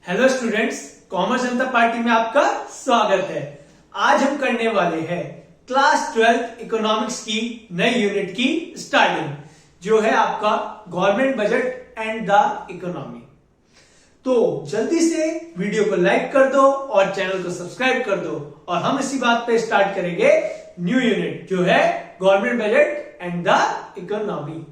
Hello students, commerce जनता party में आपका स्वागत है। आज हम करने वाले हैं क्लास 12 इकोनॉमिक्स की नई यूनिट की स्टार्टिंग, जो है आपका government budget and the economy. तो जल्दी से वीडियो को लाइक कर दो और चैनल को सब्सक्राइब कर दो और हम इसी बात पे स्टार्ट करेंगे न्यू यूनिट, जो है government budget and the economy.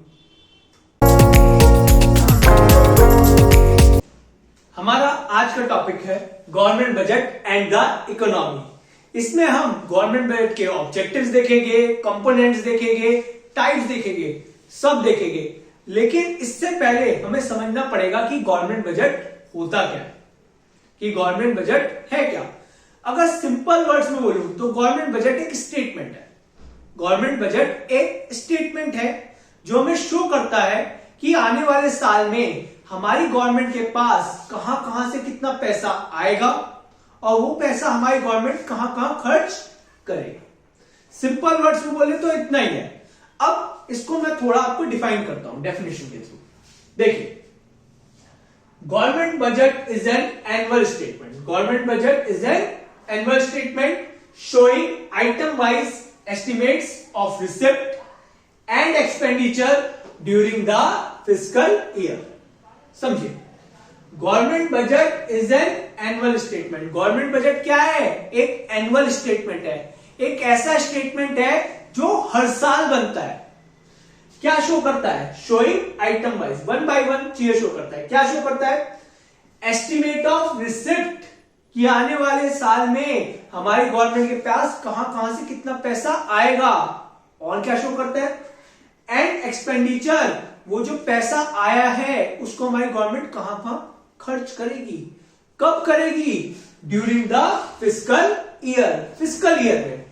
हमारा आज का टॉपिक है government budget and the economy. इसमें हम गवर्नमेंट बजट के ऑब्जेक्टिव्स देखेंगे, कंपोनेंट्स देखेंगे, टाइप्स देखेंगे, सब देखेंगे। लेकिन इससे पहले हमें समझना पड़ेगा कि गवर्नमेंट बजट होता क्या है, कि गवर्नमेंट बजट है क्या। अगर सिंपल वर्ड्स में बोलूं तो गवर्नमेंट बजट एक स्टेटमेंट है। गवर्नमेंट बजट एक स्टेटमेंट है जो हमें शो करता है कि आने वाले साल में हमारी गवर्नमेंट के पास कहां कहां से कितना पैसा आएगा और वो पैसा हमारी गवर्नमेंट कहां कहां खर्च करेगा। सिंपल वर्ड्स में बोले तो इतना ही है। अब इसको मैं थोड़ा आपको डिफाइन करता हूं डेफिनेशन के थ्रू। देखिए, government budget is an annual statement. Government budget is an annual statement showing item wise estimates of receipt and expenditure during the fiscal year. समझिए, government budget is an annual statement. Government budget क्या है? एक annual statement है, एक ऐसा statement है जो हर साल बनता है। क्या शो करता है? Showing item wise, one by one चीजें शो करता है। क्या शो करता है? एस्टिमेट ऑफ रिसिप्ट, कि आने वाले साल में हमारी गवर्नमेंट के पास कहां कहां से कितना पैसा आएगा। और क्या शो करता है? एंड एक्सपेंडिचर, वो जो पैसा आया है उसको हमारी गवर्नमेंट कहां कहां खर्च करेगी, कब करेगी? During the fiscal year. Fiscal year में,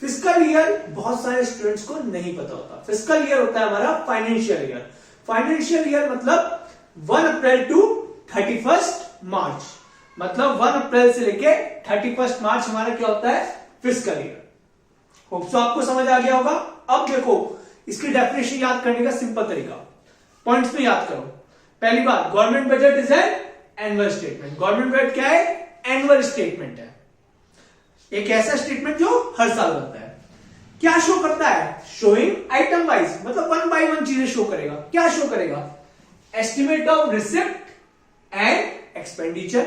फिस्कल ईयर बहुत सारे स्टूडेंट्स को नहीं पता होता। फिस्कल ईयर होता है हमारा फाइनेंशियल ईयर। फाइनेंशियल ईयर मतलब 1 अप्रैल टू 31 मार्च, मतलब 1 अप्रैल से लेके 31 मार्च हमारा क्या होता है? Fiscal year. होप सो आपको समझ आ गया होगा। अब देखो, इसकी डेफिनेशन याद करने का सिंपल तरीका, पॉइंट्स में याद करो। पहली बात, government budget is an annual statement. Government budget क्या है? एनुअल स्टेटमेंट है, एक ऐसा स्टेटमेंट जो हर साल बनता है। क्या शो करता है? शोइंग आइटम वाइज, मतलब वन बाय वन चीजें शो करेगा। क्या शो करेगा? Estimate of receipt and expenditure,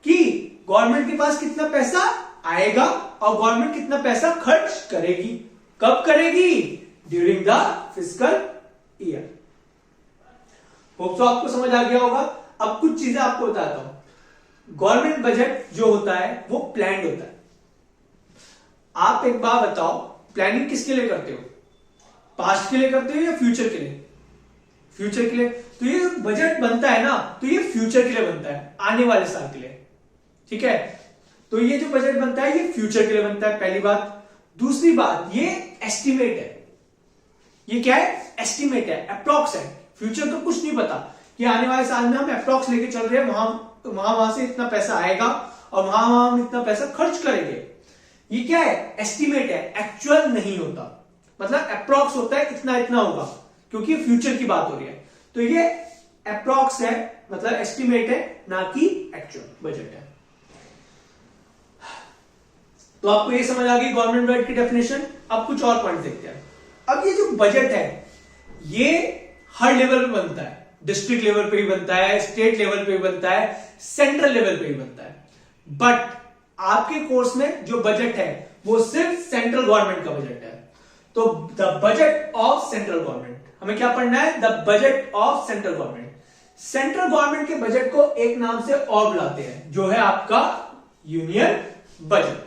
कि गवर्नमेंट के पास कितना पैसा आएगा और गवर्नमेंट कितना पैसा खर्च करेगी, कब करेगी? During the fiscal year. Hope so आपको समझ आ गया होगा। अब कुछ चीजें आपको बताता हूं। गवर्नमेंट बजट जो होता है वो प्लान्ड होता है। आप एक बार बताओ, प्लानिंग किसके लिए करते हो? पास्ट के लिए करते हो या फ्यूचर के लिए? फ्यूचर के लिए। तो ये बजट बनता है ना, तो ये फ्यूचर के लिए बनता है, आने वाले साल के लिए। ठीक है, तो ये जो बजट बनता है ये फ्यूचर के लिए बनता है, पहली बात। दूसरी बात, ये एस्टिमेट है। ये क्या है? एस्टिमेट है, अप्रॉक्स है। फ्यूचर तो कुछ नहीं पता कि आने वाले साल में हम अप्रॉक्स लेके चल रहे हैं, वहां से इतना पैसा आएगा और वहां हम इतना पैसा खर्च करेंगे। ये क्या है? एस्टिमेट है, एक्चुअल नहीं होता। मतलब अप्रॉक्स होता है, इतना इतना होगा, क्योंकि फ्यूचर की बात हो रही है। तो ये अप्रॉक्स है, मतलब एस्टिमेट है, ना कि एक्चुअल बजट है। तो आपको ये समझ आ गई गवर्नमेंट बजट की डेफिनेशन। अब कुछ और पॉइंट देखते हैं। अब ये जो बजट है ये हर लेवल पे बनता है। डिस्ट्रिक्ट लेवल पे भी बनता है, स्टेट लेवल पे भी बनता है, सेंट्रल लेवल पे भी बनता है। बट आपके कोर्स में जो बजट है वो सिर्फ सेंट्रल गवर्नमेंट का बजट है। तो the budget of central government, हमें क्या पढ़ना है? The budget of central government. Central government के बजट को एक नाम से और बुलाते हैं, जो है आपका union budget.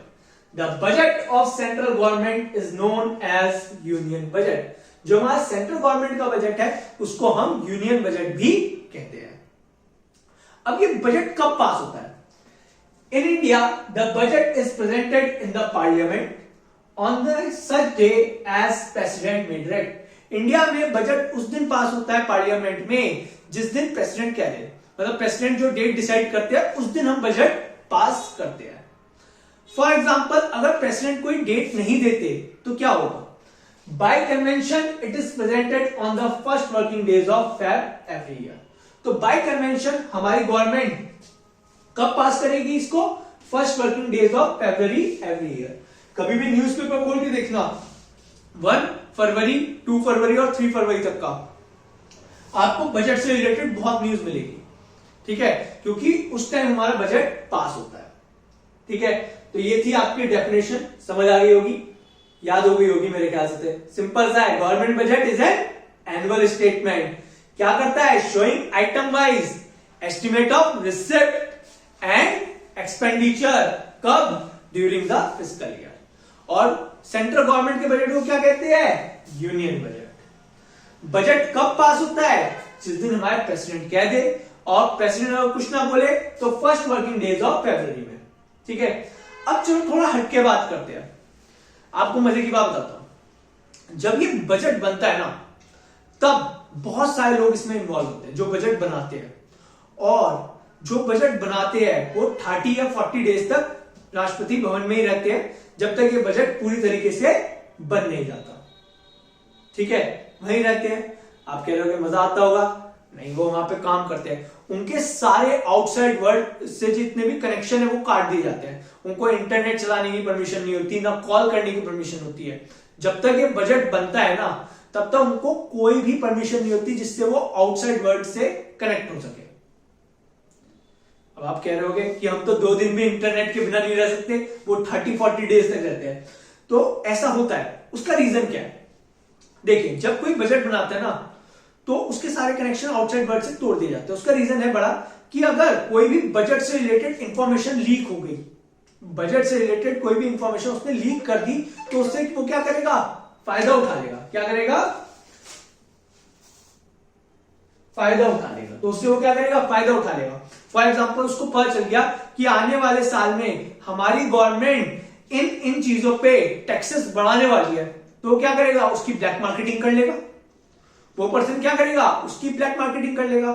The budget of central government is known as union budget. जो हमारा सेंट्रल गवर्नमेंट का बजट है उसको हम यूनियन बजट भी कहते हैं। अब ये बजट कब पास होता है? In India the budget is presented in the parliament on the such day as president may direct. India में बजट उस दिन पास होता है पार्लियामेंट में जिस दिन प्रेसिडेंट कह दे, मतलब प्रेसिडेंट जो डेट डिसाइड करते हैं उस दिन हम बजट पास करते हैं। फॉर एग्जाम्पल, अगर प्रेसिडेंट कोई डेट नहीं देते तो क्या होगा? Bye convention it is presented on the first working days of Feb every year. तो बाय कन्वेंशन हमारी गवर्नमेंट कब पास करेगी इसको? First working days of February every year. कभी भी न्यूज़पेपर खोल के देखना, 1 फरवरी, 2 फरवरी और 3 फरवरी तक का आपको बजट से रिलेटेड बहुत न्यूज मिलेगी, ठीक है, क्योंकि उस टाइम हमारा बजट पास होता है, ठीक है। तो ये थी आपकी डेफिनेशन, समझ आ गई होगी, याद हो गई होगी मेरे ख्याल से। सिंपल सा है, government budget is an annual statement. क्या करता है? Showing item wise estimate of receipt and expenditure, कब? During the fiscal year. और सेंट्रल गवर्नमेंट के बजट को क्या कहते हैं? Union budget. बजट कब पास होता है? जिस दिन हमारे प्रेसिडेंट कह दे, और प्रेसिडेंट अगर कुछ ना बोले तो first working days of February में, ठीक है। अब चलो थोड़ा हटके बात करते हैं, आपको मजे की बात बताता हूं। जब ये बजट बनता है ना, तब बहुत सारे लोग इसमें इन्वॉल्व होते हैं जो बजट बनाते हैं, और जो बजट बनाते हैं वो 30 या 40 डेज तक राष्ट्रपति भवन में ही रहते हैं, जब तक ये बजट पूरी तरीके से बन नहीं जाता, ठीक है, वहीं रहते हैं। आप कह रहे हो मजा आता होगा, नहीं, वो वहां पे काम करते हैं। उनके सारे आउटसाइड वर्ल्ड से जितने भी कनेक्शन है वो काट दिए जाते हैं। उनको इंटरनेट चलाने की परमिशन नहीं होती, ना कॉल करने की परमिशन होती है। जब तक ये बजट बनता है ना, तब तक उनको कोई भी परमिशन नहीं होती जिससे वो आउटसाइड वर्ल्ड से कनेक्ट हो सके। अब आप कह रहे होगे कि हम तो 2 दिन भी इंटरनेट के बिना नहीं रह सकते, वो 30-40 डेज तक रहते हैं। तो ऐसा होता है, उसका रीजन क्या है? देखिए, जब कोई बजट बनाता है ना, तो उसके सारे कनेक्शन आउटसाइड वर्ल्ड से तोड़ दिए जाते हैं। उसका रीजन है बड़ा कि अगर कोई भी बजट से रिलेटेड इंफॉर्मेशन लीक हो गई, बजट से रिलेटेड कोई भी इंफॉर्मेशन उसने लीक कर दी, तो उससे वो क्या करेगा? फायदा उठा लेगा। क्या करेगा? फायदा उठा लेगा। तो उससे वो क्या करेगा? फायदा उठा लेगा। फॉर एग्जाम्पल, उसको पता चल गया कि आने वाले साल में हमारी गवर्नमेंट इन चीजों पे टैक्सेस बढ़ाने वाली है, तो क्या करेगा? उसकी ब्लैक मार्केटिंग कर लेगा। वो पर्सन क्या करेगा? उसकी ब्लैक मार्केटिंग कर लेगा।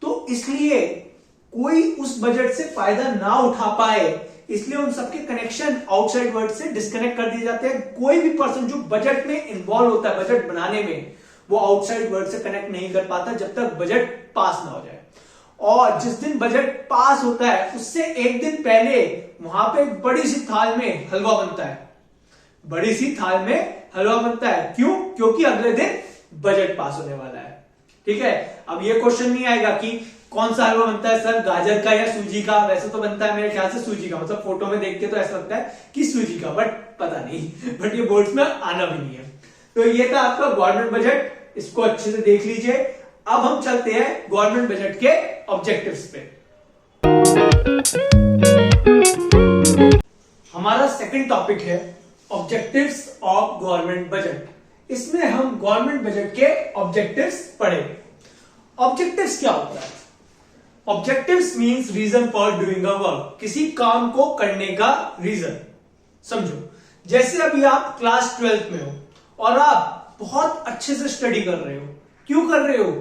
तो इसलिए कोई उस बजट से फायदा ना उठा पाए, इसलिए उन सबके कनेक्शन आउटसाइड वर्ल्ड से डिस्कनेक्ट कर दिए जाते हैं। कोई भी पर्सन जो बजट में इन्वॉल्व होता है, बजट बनाने में, वो आउटसाइड वर्ल्ड से कनेक्ट नहीं कर पाता जब तक बजट पास ना हो जाए। और जिस दिन बजट पास होता है, उससे एक दिन पहले वहां पे बड़ी सी थाल में हलवा बनता है। बड़ी सी थाल में हलवा बनता है, क्यों? क्योंकि अगले दिन बजट पास होने वाला है, ठीक है। अब ये क्वेश्चन नहीं आएगा कि कौन सा हलवा बनता है सर, गाजर का या सूजी का? वैसे तो बनता है मेरे ख्याल से सूजी का, मतलब फोटो में देख के तो ऐसा लगता है कि सूजी का, बट पता नहीं, बट ये बोर्ड्स में आना भी नहीं है। तो ये था आपका गवर्नमेंट बजट, इसको अच्छे से देख लीजिए। अब हम चलते हैं गवर्नमेंट बजट के ऑब्जेक्टिव्स पे। हमारा सेकंड टॉपिक है ऑब्जेक्टिव्स ऑफ गवर्नमेंट बजट। इसमें हम गवर्नमेंट बजट के ऑब्जेक्टिव्स पढ़ेंगे। ऑब्जेक्टिव्स क्या होता है? Objectives means reason for doing a work, किसी काम को करने का रीजन। समझो, जैसे अभी आप क्लास 12th में हो और आप बहुत अच्छे से स्टडी कर रहे हो। क्यों कर रहे हो?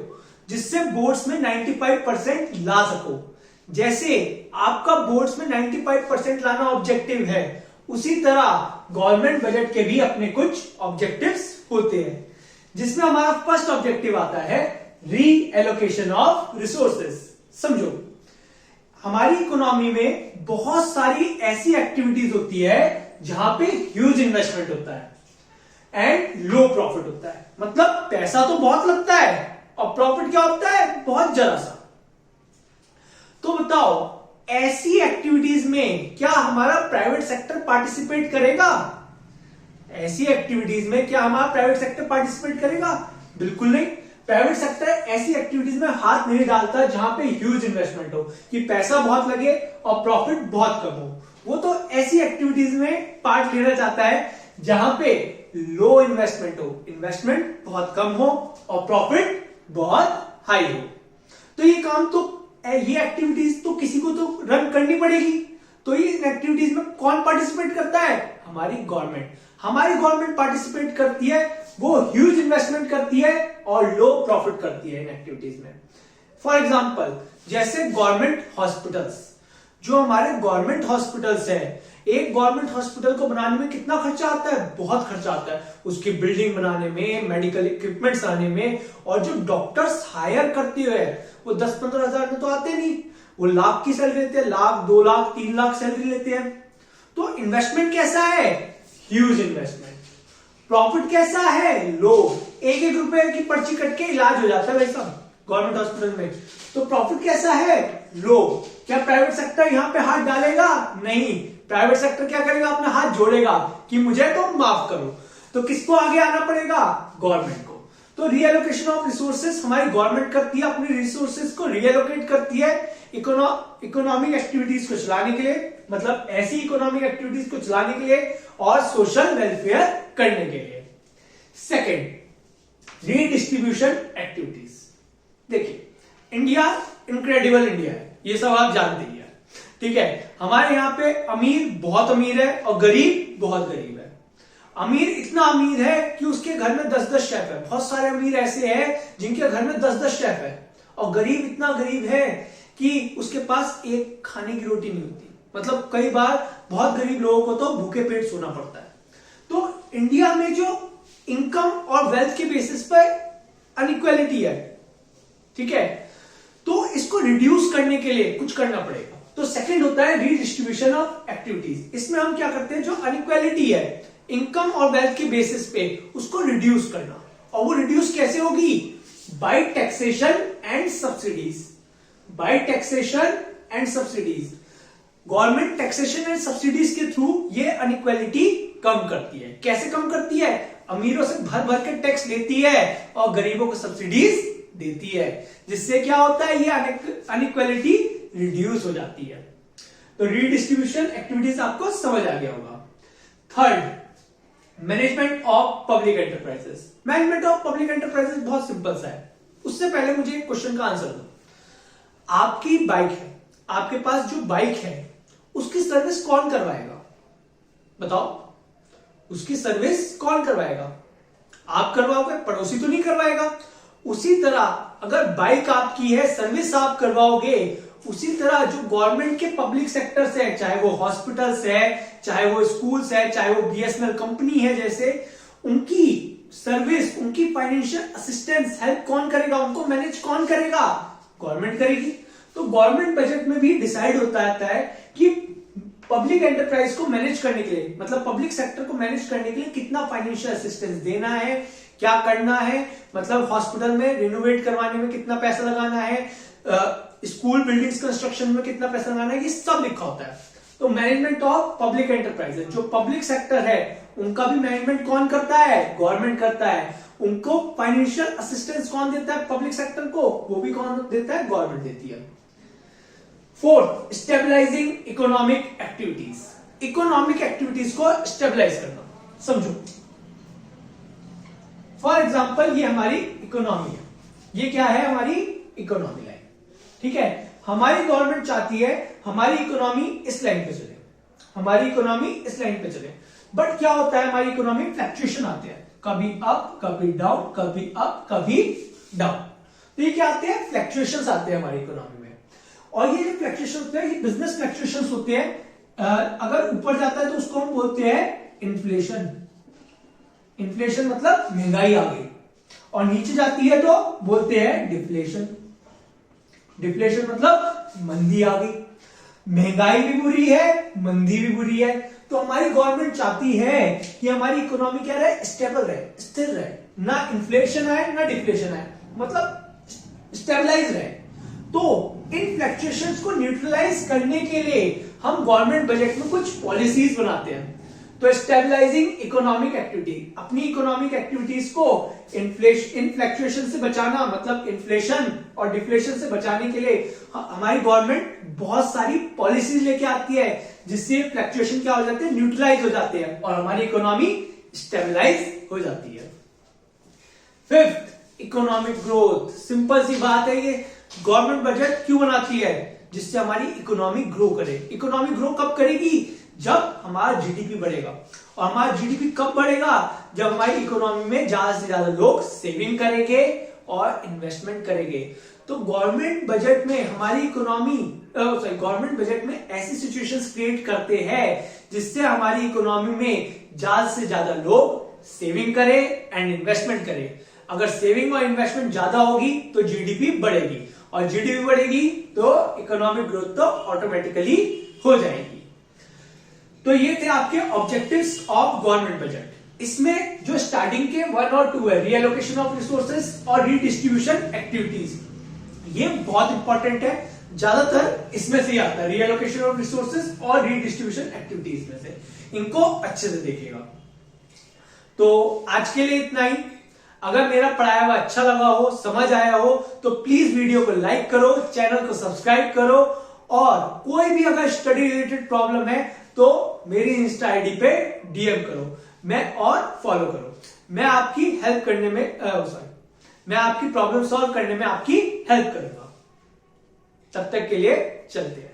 जिससे बोर्ड्स में 95% ला सको। जैसे आपका बोर्ड्स में 95% लाना ऑब्जेक्टिव है, उसी तरह गवर्नमेंट बजट के भी अपने कुछ ऑब्जेक्टिव्स होते हैं, जिसमें हमारा फर्स्ट ऑब्जेक्टिव आता है री एलोकेशन ऑफ रिसोर्सेस। समझो, हमारी इकोनॉमी में बहुत सारी ऐसी एक्टिविटीज होती है जहां पे ह्यूज इन्वेस्टमेंट होता है एंड लो प्रॉफिट होता है। मतलब पैसा तो बहुत लगता है और प्रॉफिट क्या होता है? बहुत जरा सा। तो बताओ, ऐसी एक्टिविटीज में क्या हमारा प्राइवेट सेक्टर पार्टिसिपेट करेगा? ऐसी एक्टिविटीज में क्या हमारा प्राइवेट सेक्टर पार्टिसिपेट करेगा? बिल्कुल नहीं। प्राइवेट सेक्टर ऐसी एक्टिविटीज में हाथ नहीं डालता जहां पे ह्यूज इन्वेस्टमेंट हो, कि पैसा बहुत लगे और प्रॉफिट बहुत कम हो। वो तो ऐसी एक्टिविटीज में पार्ट लेना चाहता है जहां पे लो इन्वेस्टमेंट हो, इन्वेस्टमेंट बहुत कम हो और प्रॉफिट बहुत हाई हो। तो ये काम तो, ये एक्टिविटीज तो किसी को तो रन करनी पड़ेगी। तो ये एक्टिविटीज में कौन पार्टिसिपेट करता है? हमारी गवर्नमेंट। हमारी गवर्नमेंट पार्टिसिपेट करती है, वो ह्यूज इन्वेस्टमेंट करती है और लो प्रॉफिट करती है इन एक्टिविटीज में। फॉर एग्जांपल, जैसे गवर्नमेंट हॉस्पिटल्स, जो हमारे गवर्नमेंट हॉस्पिटल्स है, एक गवर्नमेंट हॉस्पिटल को बनाने में कितना खर्चा आता है? बहुत खर्चा आता है। उसकी बिल्डिंग बनाने में, मेडिकल इक्विपमेंट्स आने में, और जो डॉक्टर्स हायर करती है वो 10-15 हजार में तो आते नहीं। वो लाख की सैलरी लेते हैं, लाख, 2 लाख, 3 लाख सैलरी लेते हैं। तो इन्वेस्टमेंट कैसा है? Huge investment. प्रॉफिट कैसा है? लो। 1-1 रुपए की पर्ची कट के इलाज हो जाता है भाई साहब गवर्नमेंट हॉस्पिटल में। तो प्रॉफिट कैसा है? लो। क्या प्राइवेट सेक्टर यहां पे हाथ डालेगा? नहीं। प्राइवेट सेक्टर क्या करेगा? अपना हाथ जोड़ेगा कि मुझे तो माफ करो। तो किसको आगे आना पड़ेगा? गवर्नमेंट को। तो रीएलोकेशन ऑफ रिसोर्सेज हमारी गवर्नमेंट करती है, अपनी रिसोर्सेज को रीएलोकेट करती है इकोनॉमिक एक्टिविटीज को चलाने के लिए, मतलब ऐसी इकोनॉमिक एक्टिविटीज को चलाने के लिए और सोशल वेलफेयर करने के लिए। Second, redistribution activities. देखिए, इंडिया इनक्रेडिबल इंडिया है, ये सब आप जानते ही है, ठीक है। हमारे यहाँ पे अमीर बहुत अमीर है और गरीब बहुत गरीब है। अमीर इतना अमीर है कि उसके घर में 10-10 शेफ है। बहुत सारे अमीर ऐसे हैं जिनके घर में 10-10 शेफ है। और गरीब इतना गरीब है कि उसके पास एक खाने की रोटी नहीं होती। मतलब कई बार बहुत गरीब लोगों को तो भूखे पेट सोना पड़ता है। तो इंडिया में जो इनकम और वेल्थ के बेसिस पर अनइक्वालिटी है, ठीक है, तो इसको रिड्यूस करने के लिए कुछ करना पड़ेगा। तो सेकंड होता है रीडिस्ट्रीब्यूशन ऑफ एक्टिविटीज। इसमें हम क्या करते हैं, जो अनइक्वालिटी है इनकम और वेल्थ के बेसिस पे, उसको रिड्यूस करना। और वो रिड्यूस कैसे होगी? By taxation and subsidies. By taxation and subsidies, government taxation and subsidies के थ्रू ये अनइक्वालिटी कम करती है। कैसे कम करती है? अमीरों से भर भर के टैक्स लेती है और गरीबों को सब्सिडीज देती है, जिससे क्या होता है, ये अनइक्वालिटी रिड्यूस हो जाती है। तो रीडिस्ट्रीब्यूशन एक्टिविटीज आपको समझ आ गया होगा। Third, management of public enterprises. Management of public enterprises बहुत सिंपल सा है। उससे पहले मुझे एक क्वेश्चन का आंसर दो। आपकी बाइक है, आपके पास जो बाइक है उसकी सर्विस कौन करवाएगा? बताओ, उसकी सर्विस कौन करवाएगा? आप करवाओगे? पड़ोसी तो नहीं करवाएगा। उसी तरह अगर बाइक आपकी है, सर्विस आप करवाओगे, उसी तरह जो गवर्नमेंट के पब्लिक सेक्टर से है, चाहे वो हॉस्पिटल्स है, चाहे वो स्कूल्स है, चाहे वो बीएसएनएल कंपनी है, जैसे उनकी सर्विस, उनकी फाइनेंशियल असिस्टेंस, हेल्प कौन करेगा? उनको मैनेज कौन करेगा? गवर्नमेंट करेगी। तो गवर्नमेंट बजट में भी डिसाइड होता है कि पब्लिक एंटरप्राइज को मैनेज करने के लिए, मतलब पब्लिक सेक्टर को मैनेज करने के लिए कितना फाइनेंशियल असिस्टेंस देना है, क्या करना है, मतलब हॉस्पिटल में रिनोवेट करवाने में कितना पैसा लगाना है, स्कूल बिल्डिंग्स कंस्ट्रक्शन में कितना पैसा लगाना है, ये सब लिखा होता है। तो मैनेजमेंट ऑफ पब्लिक एंटरप्राइजेस, जो पब्लिक सेक्टर है उनका भी मैनेजमेंट कौन करता है? गवर्नमेंट करता है। उनको फाइनेंशियल असिस्टेंस कौन देता है? पब्लिक सेक्टर को, वो भी कौन देता है? गवर्नमेंट देती है। Fourth, stabilising economic activities. Economic activities को स्टेबलाइज करना। समझो, फॉर एग्जाम्पल ये हमारी इकोनॉमी है, ये क्या है? हमारी इकोनॉमी लाइन, ठीक है। हमारी गवर्नमेंट चाहती है हमारी इकोनॉमी इस लाइन पे चले, हमारी इकोनॉमी इस लाइन पे चले। बट क्या होता है, हमारी इकोनॉमी फ्लक्चुएशन आते हैं, कभी अप कभी डाउन, कभी अप कभी डाउन। तो ये क्या आते हैं? फ्लक्चुएशंस आते हैं हमारी इकोनॉमी में। और ये जो फ्लक्चुएशन होते हैं, ये बिजनेस फ्लक्चुएशंस होते हैं। अगर ऊपर जाता है तो उसको हम बोलते हैं इन्फ्लेशन। इन्फ्लेशन मतलब महंगाई आ गई। और नीचे जाती है तो बोलते हैं डिफ्लेशन। डिफ्लेशन मतलब मंदी आ गई। महंगाई भी बुरी है, मंदी भी बुरी है। तो हमारी गवर्नमेंट चाहती है कि हमारी इकोनॉमी क्या रहे? स्टेबल रहे, स्थिर रहे, ना इन्फ्लेशन आए ना डिफ्लेशन आए, मतलब स्टेबलाइज रहे। तो इन फ्लक्चुएशंस को न्यूट्रलाइज करने के लिए हम गवर्नमेंट बजट में कुछ पॉलिसीज बनाते हैं। तो स्टेबलाइजिंग इकोनॉमिक एक्टिविटी, अपनी इकोनॉमिक एक्टिविटीज को इन फ्लक्चुएशन से बचाना, मतलब इन्फ्लेशन और डिफ्लेशन से बचाने के लिए हमारी गवर्नमेंट बहुत सारी पॉलिसीज लेके आती है, जिससे फ्लक्चुएशन क्या हो जाते हैं? न्यूट्रलाइज हो जाते हैं और हमारी इकोनॉमी स्टेबलाइज हो जाती है। Fifth, economic growth. सिंपल सी बात है, ये गवर्नमेंट बजट क्यों बनाती है? जिससे हमारी इकोनॉमी ग्रो करे। इकोनॉमी ग्रो कब करेगी? जब हमारा जीडीपी बढ़ेगा। और हमारा जीडीपी कब बढ़ेगा? जब हमारी इकोनॉमी में ज्यादा से ज्यादा लोग सेविंग करेंगे और इन्वेस्टमेंट करेंगे। तो गवर्नमेंट बजट में हमारी इकोनॉमी गवर्नमेंट बजट में ऐसी सिचुएशंस क्रिएट करते हैं जिससे हमारी इकोनॉमी में ज्यादा से ज्यादा लोग सेविंग करें एंड इन्वेस्टमेंट करें। अगर सेविंग और इन्वेस्टमेंट ज्यादा होगी तो जीडीपी बढ़ेगी, और जीडीपी बढ़ेगी तो इकोनॉमिक ग्रोथ तो ऑटोमेटिकली हो जाएगी। तो ये थे आपके ऑब्जेक्टिव्स ऑफ गवर्नमेंट बजट। इसमें जो स्टार्टिंग के 1 और 2 है, रीएलोकेशन ऑफ रिसोर्सेज और रीडिस्ट्रीब्यूशन एक्टिविटीज, ये बहुत इंपॉर्टेंट है, ज्यादातर इसमें से ही आता है, रीएलोकेशन ऑफ रिसोर्सेज और रीडिस्ट्रीब्यूशन एक्टिविटीज में से। इनको अच्छे से देखिएगा। तो आज के लिए इतना ही। अगर मेरा पढ़ाया हुआ अच्छा लगा हो, समझ आया हो, तो प्लीज वीडियो को लाइक करो, चैनल को सब्सक्राइब करो, और कोई भी अगर स्टडी रिलेटेड प्रॉब्लम है तो मेरी इंस्टा आईडी पे डीएम करो और फॉलो करो। मैं आपकी हेल्प करने में मैं आपकी प्रॉब्लम सॉल्व करने में आपकी हेल्प करूंगा। तब तक के लिए चलते हैं।